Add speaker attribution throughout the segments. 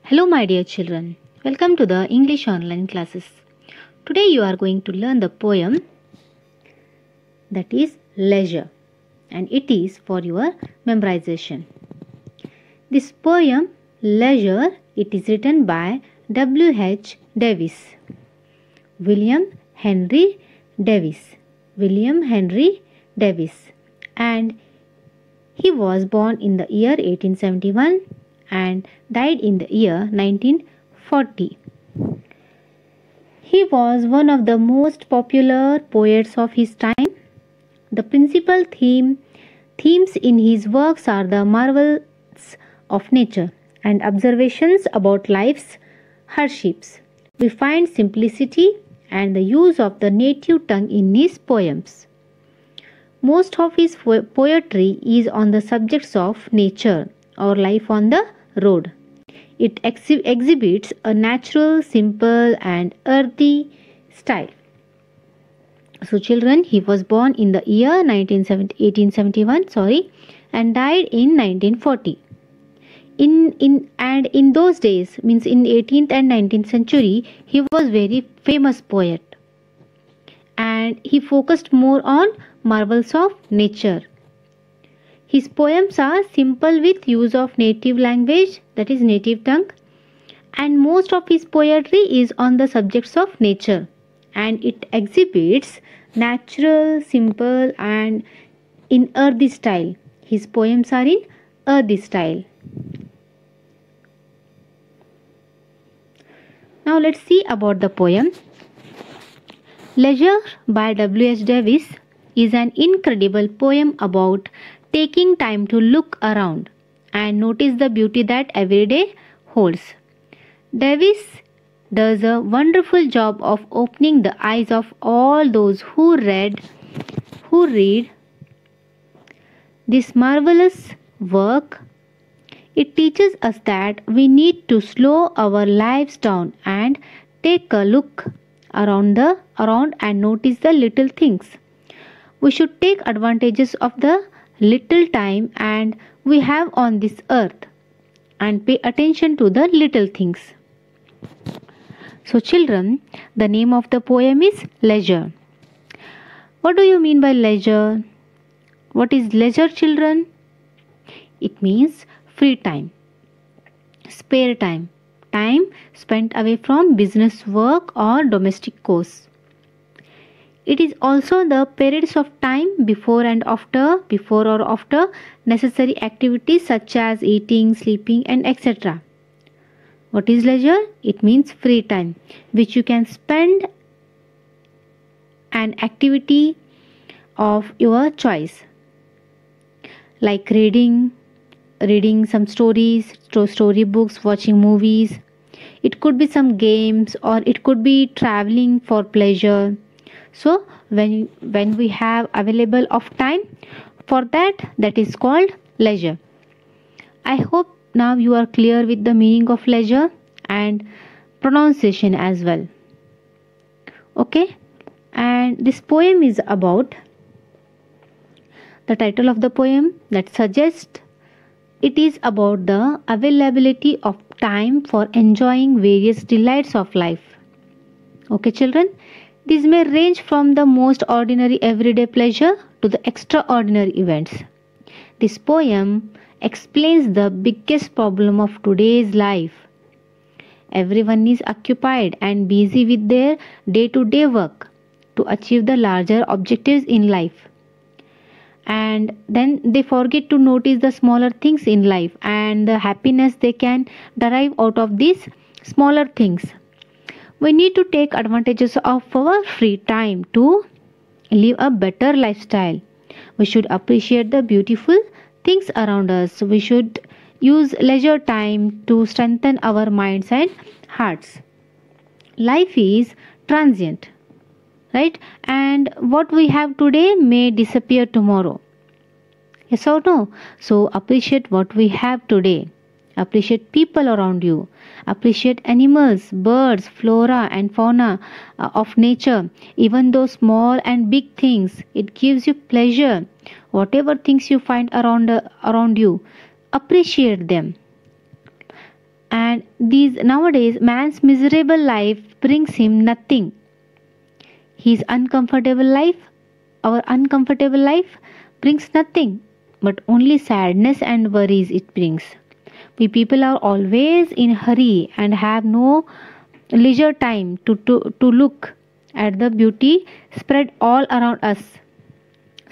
Speaker 1: Hello, my dear children. Welcome to the English online classes. Today, you are going to learn the poem that is Leisure, and it is for your memorization. This poem, Leisure, it is written by W.H. Davis. William Henry Davis. William Henry Davis. And he was born in the year 1871 and died in the year 1940. He was one of the most popular poets of his time. The principal themes in his works are the marvels of nature and observations about life's hardships. We find simplicity and the use of the native tongue in his poems. Most of his poetry is on the subjects of nature or life on the road. It exhibits a natural, simple, and earthy style. So, children, he was born in the year 1871, and died in 1940. In those days, means in 18th and 19th century, he was very famous poet, and he focused more on marvels of nature. His poems are simple with use of native language, that is native tongue, and most of his poetry is on the subjects of nature, and it exhibits natural, simple, and in earthy style. His poems are in earthy style. Now let's see about the poem. Leisure by W.H. Davis is an incredible poem about taking time to look around and notice the beauty that every day holds. Davis does a wonderful job of opening the eyes of all those who read this marvelous work. It teaches us that we need to slow our lives down and take a look around and notice the little things. We should take advantages of the little time and we have on this earth and pay attention to the little things. So, children, the name of the poem is Leisure. What do you mean by leisure? What is leisure, children? It means free time, spare time, time spent away from business work or domestic chores. It is also the periods of time before or after necessary activities such as eating, sleeping, and etc. What is leisure? It means free time which you can spend an activity of your choice, like reading some stories, storybooks, watching movies. It could be some games or it could be traveling for pleasure. So when we have available of time for that is called leisure. I hope now you are clear with the meaning of leisure and pronunciation as well. Okay, and this poem is about the title of the poem that suggests it is about the availability of time for enjoying various delights of life. Okay, children, these may range from the most ordinary everyday pleasure to the extraordinary events. This poem explains the biggest problem of today's life. Everyone is occupied and busy with their day-to-day work to achieve the larger objectives in life. And then they forget to notice the smaller things in life and the happiness they can derive out of these smaller things. We need to take advantages of our free time to live a better lifestyle. We should appreciate the beautiful things around us. We should use leisure time to strengthen our minds and hearts. Life is transient, right? And what we have today may disappear tomorrow. Yes or no? So appreciate what we have today. Appreciate people around you. Appreciate animals, birds, flora and fauna of nature. Even those small and big things, it gives you pleasure. Whatever things you find around you, appreciate them. And These nowadays man's miserable life brings him nothing. His uncomfortable life, our uncomfortable life brings nothing but only sadness and worries it brings. We people are always in hurry and have no leisure time to look at the beauty spread all around us.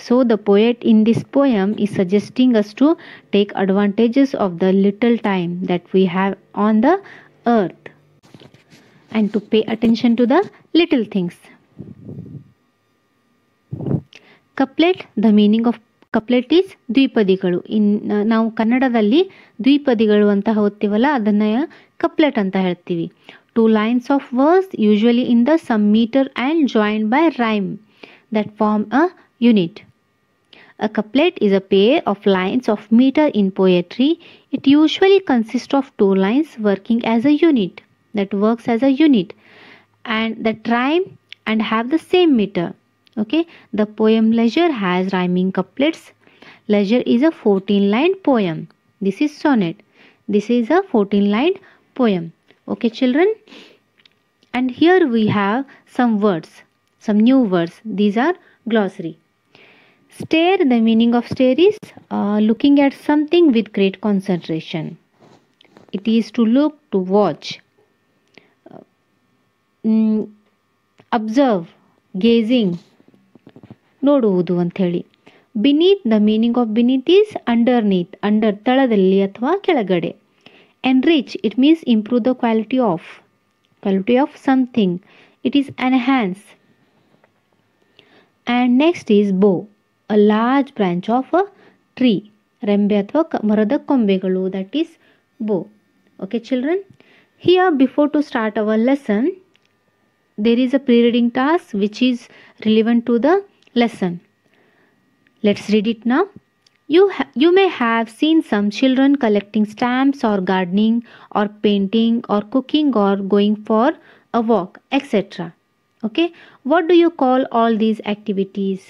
Speaker 1: So the poet in this poem is suggesting us to take advantages of the little time that we have on the earth and to pay attention to the little things. Couplet, the meaning of couplet is ದ್ವಿಪದಿಗಳು. ನಾವು ಕನ್ನಡದಲ್ಲಿ ದ್ವಿಪದಿಗಳು ಅಂತ ಓದ್ತೀವಲ್ಲ ಅದನ್ನ couplet ಅಂತ ಹೇಳ್ತೀವಿ. Two lines of verse usually in the sum meter and joined by rhyme that form a unit. A couplet is a pair of lines of meter in poetry. It usually consists of two lines working as a unit, that works as a unit, and that rhyme and have the same meter. Okay, the poem Leisure has rhyming couplets. Leisure is a 14-line poem. This is sonnet. This is a 14-line poem. Okay, children. And here we have some words, some new words. These are glossary. Stare, the meaning of stare is looking at something with great concentration. It is to look, to watch, observe, gazing, ನೋಡುವುದು ಅಂತ ಹೇಳಿ. Beneath, the meaning of beneath is underneath, under ತಳದಲ್ಲಿ ಅಥವಾ ಕೆಳಗಡೆ. Enrich, it means improve the quality of something. It is enhance. And next is bow, a large branch of a tree, ರೆಂಬೆ ಅಥವಾ ಮರದ ಕೊಂಬೆಗಳು, that is bow. Okay children, here before to start our lesson there is a pre-reading task which is relevant to the lesson. Let's read it now. You may have seen some children collecting stamps or gardening or painting or cooking or going for a walk, etc. Okay, what do you call all these activities?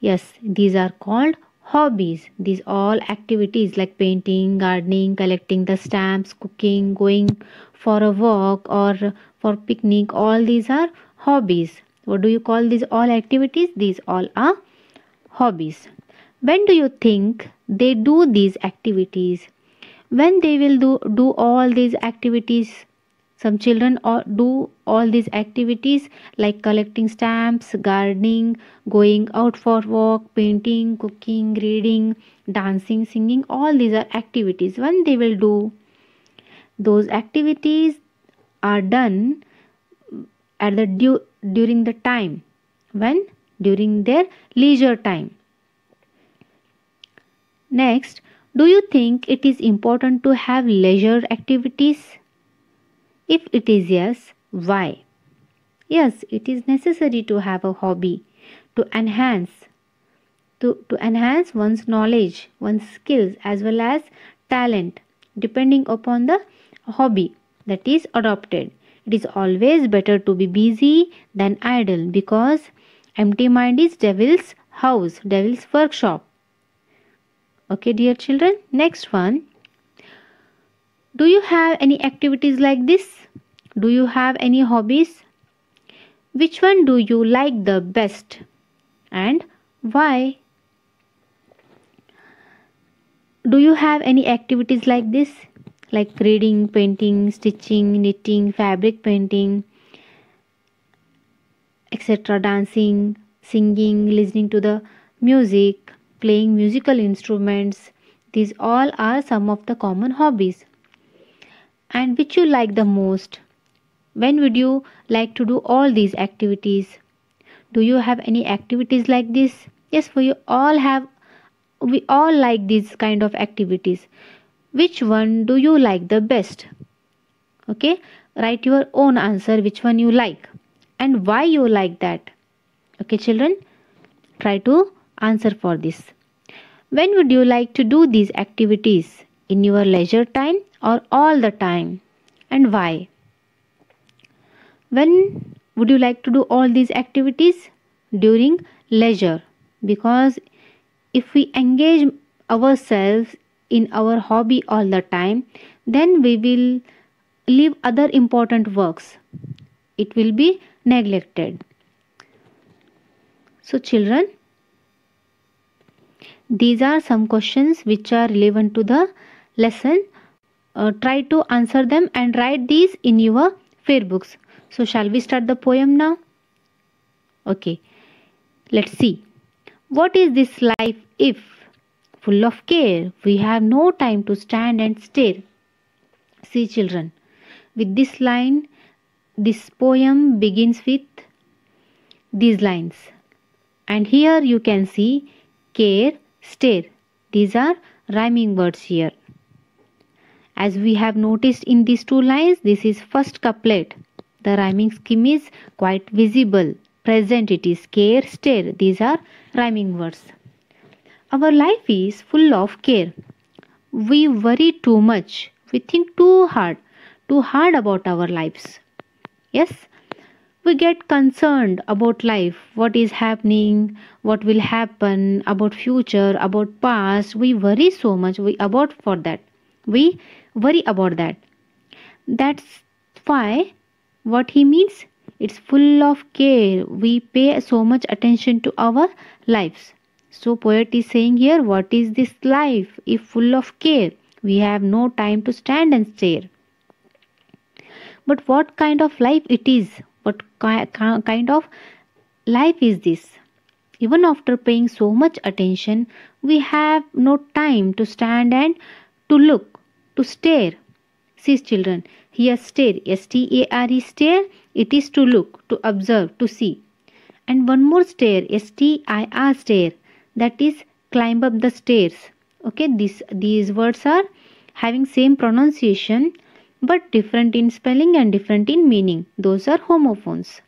Speaker 1: Yes, these are called hobbies. These all activities like painting, gardening, collecting the stamps, cooking, going for a walk or for picnic, all these are hobbies. What do you call these all activities? These all are hobbies. When do you think they do these activities? When they will do all these activities? Some children do all these activities like collecting stamps, gardening, going out for walk, painting, cooking, reading, dancing, singing. All these are activities. When they will do those activities are done at the during the time when during their leisure time. Next, do you think it is important to have leisure activities? If it is yes, why? Yes, it is necessary to have a hobby to enhance one's knowledge, one's skills as well as talent depending upon the hobby that is adopted. It is always better to be busy than idle because empty mind is devil's house, devil's workshop. Okay, dear children. Next one. Do you have any activities like this? Do you have any hobbies? Which one do you like the best and why? Do you have any activities like this? Like reading, painting, stitching, knitting, fabric painting, etc. Dancing, singing, listening to the music, playing musical instruments. These all are some of the common hobbies. And which you like the most? When would you like to do all these activities? Do you have any activities like this? Yes, we all like these kind of activities. Which one do you like the best? Okay, write your own answer, which one you like and why you like that. Okay children, try to answer for this. When would you like to do these activities? In your leisure time or all the time, and why? When would you like to do all these activities? During leisure, because if we engage ourselves in our hobby all the time, then we will leave other important works. It will be neglected. So children, these are some questions which are relevant to the lesson. Try to answer them and write these in your fair books. So shall we start the poem now? Okay, let's see. What is this life if full of care? We have no time to stand and stare. See children, with this line, this poem begins with these lines. And here you can see care, stare. These are rhyming words here. As we have noticed in these two lines, this is first couplet. The rhyming scheme is quite visible. Present it is care, stare. These are rhyming words. Our life is full of care. We worry too much. We think too hard about our lives. Yes, we get concerned about life, what is happening, what will happen, about future, about past. We worry so much we worry about that. That's why what he means, it's full of care. We pay so much attention to our lives. So poet is saying here, what is this life if full of care? We have no time to stand and stare. But what kind of life it is? What kind of life is this? Even after paying so much attention, we have no time to stand and to look, to stare. See children, here stare, S-T-A-R-E, stare, it is to look, to observe, to see. And one more stare, S-T-I-R, stare, that is climb up the stairs. Okay, these words are having same pronunciation but different in spelling and different in meaning. Those are homophones.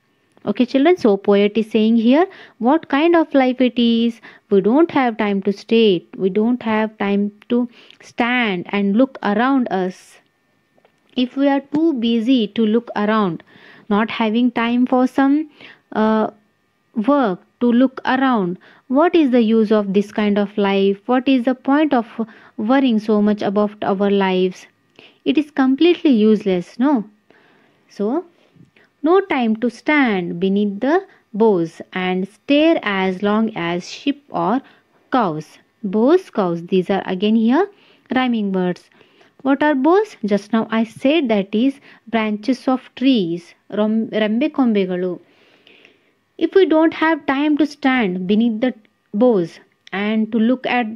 Speaker 1: Okay children, so poet is saying here what kind of life it is. We don't have time to stay. We don't have time to stand and look around us. If we are too busy to look around, not having time for some work to look around, what is the use of this kind of life? What is the point of worrying so much about our lives? It is completely useless, no? So, no time to stand beneath the boughs and stare as long as sheep or cows. Boughs, cows, these are again here rhyming words. What are boughs? Just now I said that is branches of trees, rembe kombegalu. If we don't have time to stand beneath the boughs and to look at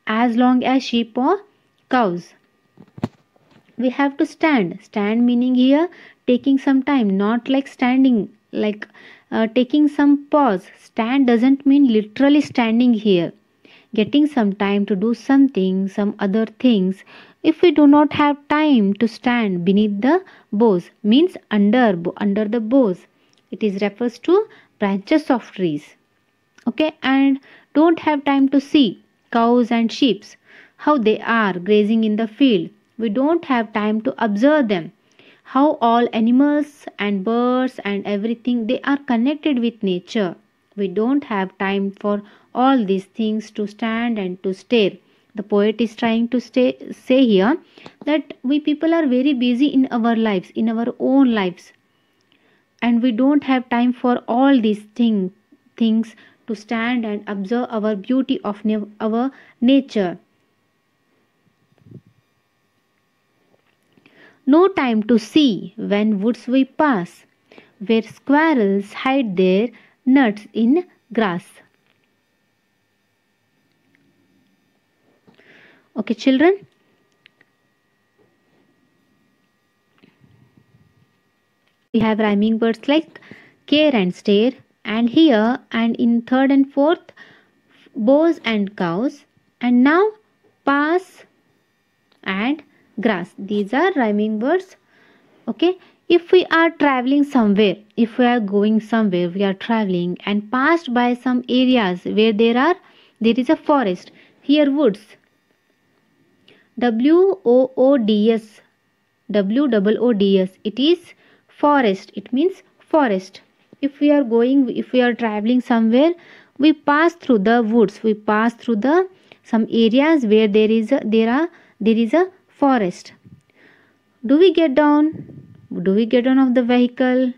Speaker 1: as long as sheep or cows, we have to stand meaning here taking some time, not like standing, like taking some pause. Stand doesn't mean literally standing here, getting some time to do something, some other things. If we do not have time to stand beneath the boughs, means under the boughs, it is refers to branches of trees. Okay, and don't have time to see cows and sheep how they are grazing in the field. We don't have time to observe them, how all animals and birds and everything they are connected with nature. We don't have time for all these things to stand and to stare. The poet is trying to say here that we people are very busy in our lives, in our own lives, and we don't have time for all these things to stand and observe our beauty of our nature. No time to see when woods we pass, where squirrels hide their nuts in grass. Okay, children? We have rhyming words like care and stare, and here and in third and fourth, bows and cows, and now pass and grass. These are rhyming words. Okay, if we are traveling somewhere, if we are going somewhere, we are traveling and passed by some areas where there is a forest. Here woods, WOODS, WOODS, it is forest, it means forest. If we are traveling somewhere, we pass through the woods, we pass through the some areas where there is a forest. Do we get down? Do we get down of the vehicle?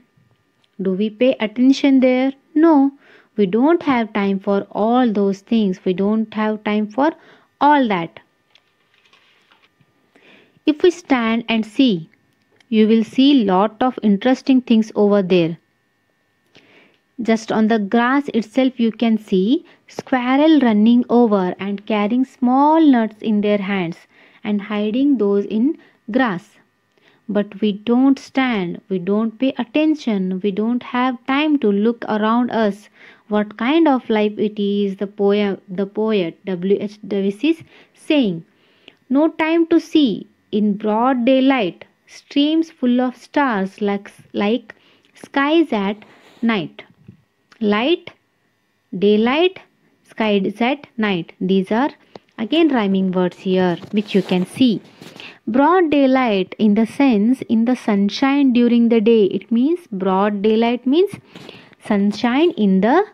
Speaker 1: Do we pay attention there? No, we don't have time for all those things. We don't have time for all that. If we stand and see, you will see lot of interesting things over there. Just on the grass itself you can see squirrel running over and carrying small nuts in their hands and hiding those in grass. But we don't stand, we don't pay attention, we don't have time to look around us. What kind of life it is, the poet W.H. Davis is saying. No time to see, in broad daylight, streams full of stars like skies at night. Light, daylight, skies at night. These are again rhyming words here which you can see. Broad daylight in the sense in the sunshine during the day. It means broad daylight means sunshine in the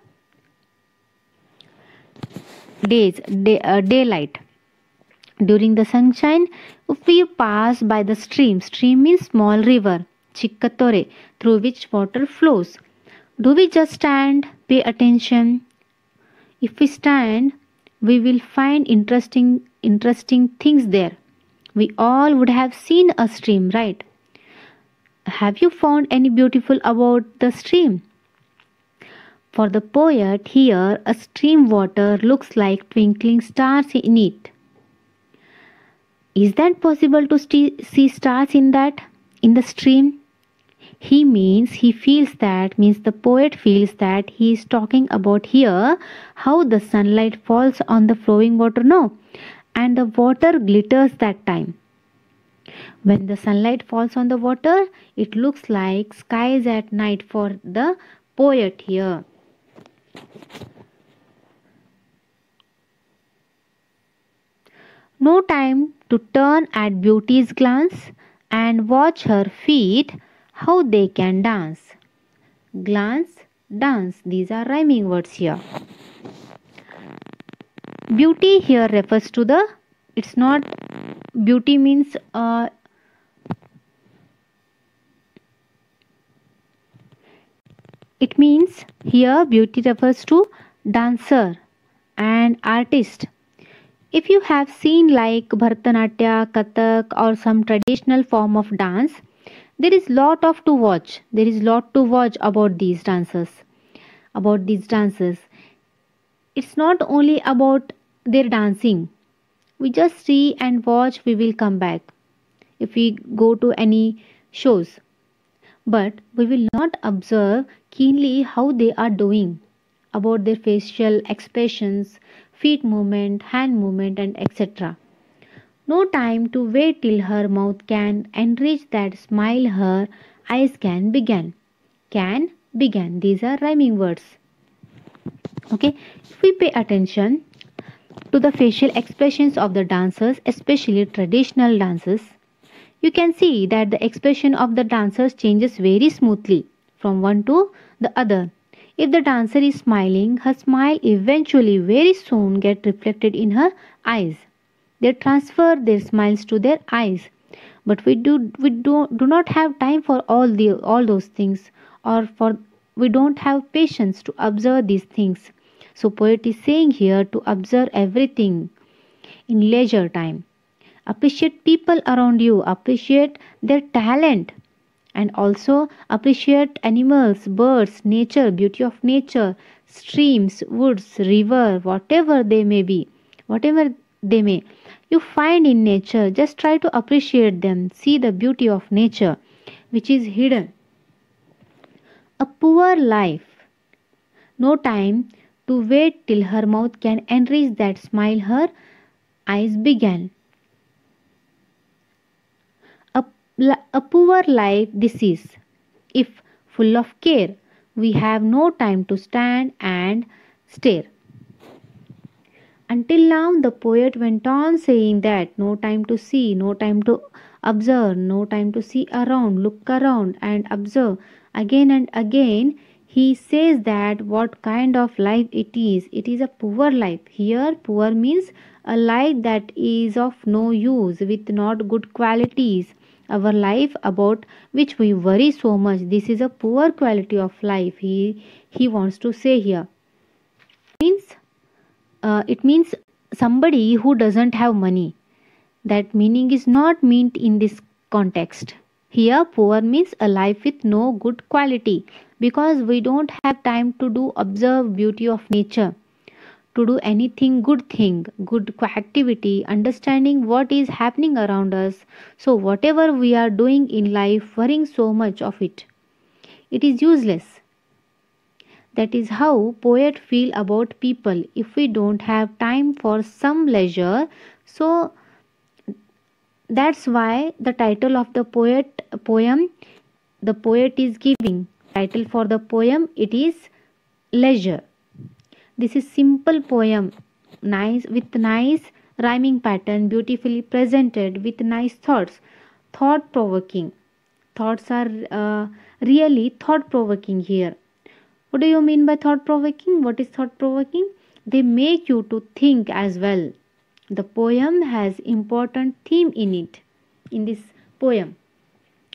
Speaker 1: daylight. During the sunshine, if we pass by the stream means small river, Chikkatore, through which water flows. Do we just stand, pay attention? If we stand, we will find interesting things there. We all would have seen a stream, right? Have you found any beautiful about the stream? For the poet here, a stream water looks like twinkling stars in it. Is that possible to see stars in the stream? He feels that, means the poet feels that he is talking about here how the sunlight falls on the flowing water, no? And the water glitters that time. When the sunlight falls on the water, it looks like skies at night for the poet here. No time to turn at beauty's glance and watch her feet, how they can dance. Glance, dance, these are rhyming words here. Beauty here refers to the, it's not, beauty means it means here beauty refers to dancer and artist. If you have seen like Bharatanatyam, Kathak or some traditional form of dance, there is lot of to watch. There is lot to watch about these dances. It's not only about their dancing. We just see and watch, we will come back. If we go to any shows. But we will not observe keenly how they are doing, about their facial expressions, feet movement, hand movement and etc. No time to wait till her mouth can enrich that smile her eyes can begin. Can begin. These are rhyming words. Okay. If we pay attention to the facial expressions of the dancers, especially traditional dances, you can see that the expression of the dancers changes very smoothly from one to the other. If the dancer is smiling, her smile eventually very soon get reflected in her eyes. They transfer their smiles to their eyes. But we do not have time for all those things, or for we don't have patience to observe these things. So poet is saying here to observe everything in leisure time. Appreciate people around you, appreciate their talent, and also appreciate animals, birds, nature, beauty of nature, streams, woods, river, whatever they may be, whatever they may you find in nature. Just try to appreciate them, see the beauty of nature which is hidden. A poor life, no time to wait till her mouth can enrich that smile her eyes began. A poor life this is, if full of care, we have no time to stand and stare. Until now, the poet went on saying that no time to see, no time to observe, no time to see around, look around and observe. Again and again, He says that what kind of life it is. It is a poor life. Here, poor means a life that is of no use, with not good qualities. Our life about which we worry so much. This is a poor quality of life. He wants to say here. Means it means somebody who doesn't have money. That meaning is not meant in this context. Here, poor means a life with no good quality, because we don't have time to do observe beauty of nature, to do anything good thing, good activity, understanding what is happening around us. So whatever we are doing in life, worrying so much of it, it is useless. That is how poet feel about people. If we don't have time for some leisure, so that's why the title of the poem the poet is giving. Title for the poem, it is Leisure. This is simple poem, nice, with nice rhyming pattern, beautifully presented with nice thoughts, thought provoking. Thoughts are really thought provoking here. What do you mean by thought provoking? What is thought provoking? They make you to think as well. The poem has important theme in it. In this poem,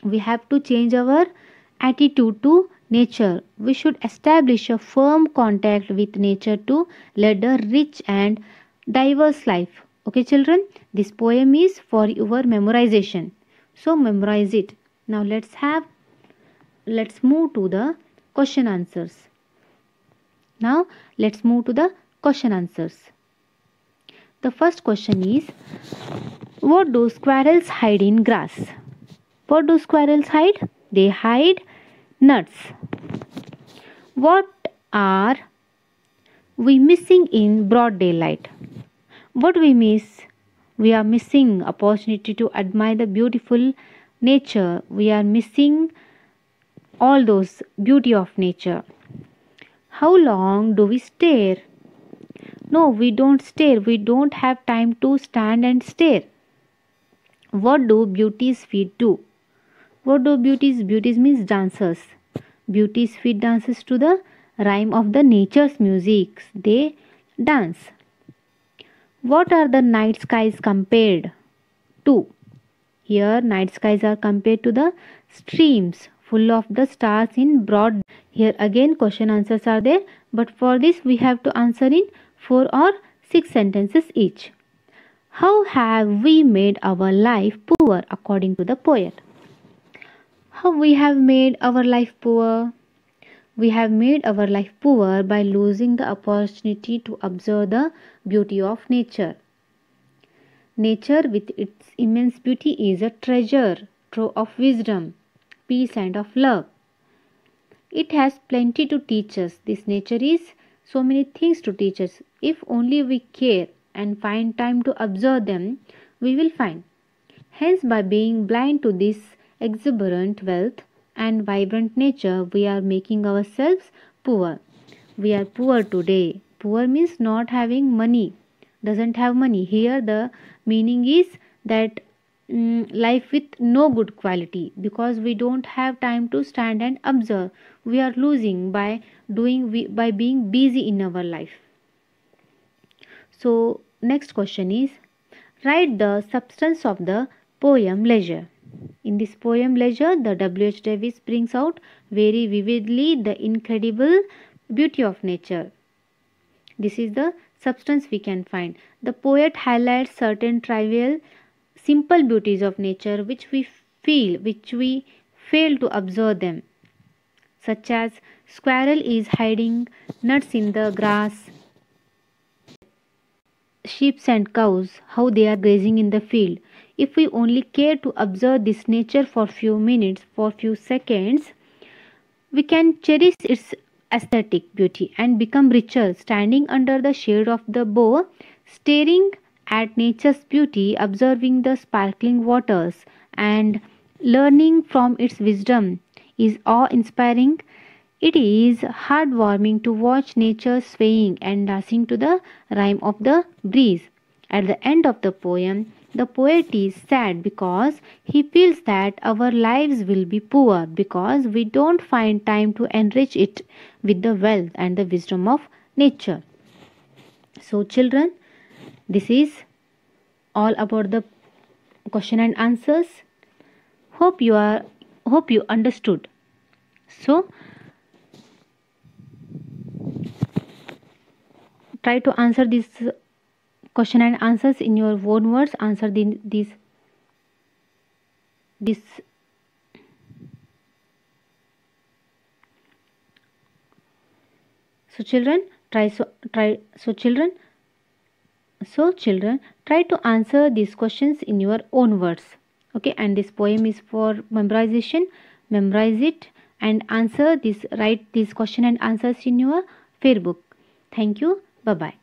Speaker 1: we have to change our attitude to nature. We should establish a firm contact with nature to lead a rich and diverse life. Okay, children, this poem is for your memorization. So memorize it. Now let's move to the question answers. Now let's move to the question answers. The first question is, what do squirrels hide in grass? What do squirrels hide? They hide nuts. What are we missing in broad daylight? What we miss? We are missing opportunity to admire the beautiful nature. We are missing all those beauty of nature. How long do we stare? No, we don't stare. We don't have time to stand and stare. What do beauty's feet do? What do beauties? Beauties means dancers. Beauty's feet dances to the rhyme of the nature's music. They dance. What are the night skies compared to? Here, night skies are compared to the streams full of the stars in broad. Here again, question answers are there, but for this we have to answer in 4 or 6 sentences each. How have we made our life poor according to the poet? How we have made our life poor? We have made our life poor by losing the opportunity to observe the beauty of nature. Nature with its immense beauty is a treasure trove of wisdom, peace and of love. It has plenty to teach us. This nature is so many things to teach us. If only we care and find time to observe them, we will find. Hence, by being blind to this exuberant wealth and vibrant nature, we are making ourselves poor. We are poor today. Poor means not having money, doesn't have money. Here, the meaning is that life with no good quality, because we don't have time to stand and observe. We are losing by being busy in our life. So next question is, write the substance of the poem Leisure. In this poem Leisure, the W.H. Davis brings out very vividly the incredible beauty of nature. This is the substance we can find. The poet highlights certain trivial, simple beauties of nature which we fail to observe them, such as squirrel is hiding nuts in the grass, sheep and cows, how they are grazing in the field. If we only care to observe this nature for few minutes, for few seconds, we can cherish its aesthetic beauty and become richer, standing under the shade of the bough, staring at nature's beauty, observing the sparkling waters and learning from its wisdom is awe-inspiring. It is heartwarming to watch nature swaying and dancing to the rhyme of the breeze. At the end of the poem, The poet is sad because he feels that our lives will be poor because we don't find time to enrich it with the wealth and the wisdom of nature. So, children, this is all about the question and answers. Hope you are hope you understood. So, try to answer this question and answers in your own words. Answer this. So children, children, try to answer these questions in your own words. Okay, and this poem is for memorization. Memorize it and answer this. Write this question and answers in your fair book. Thank you. Bye bye.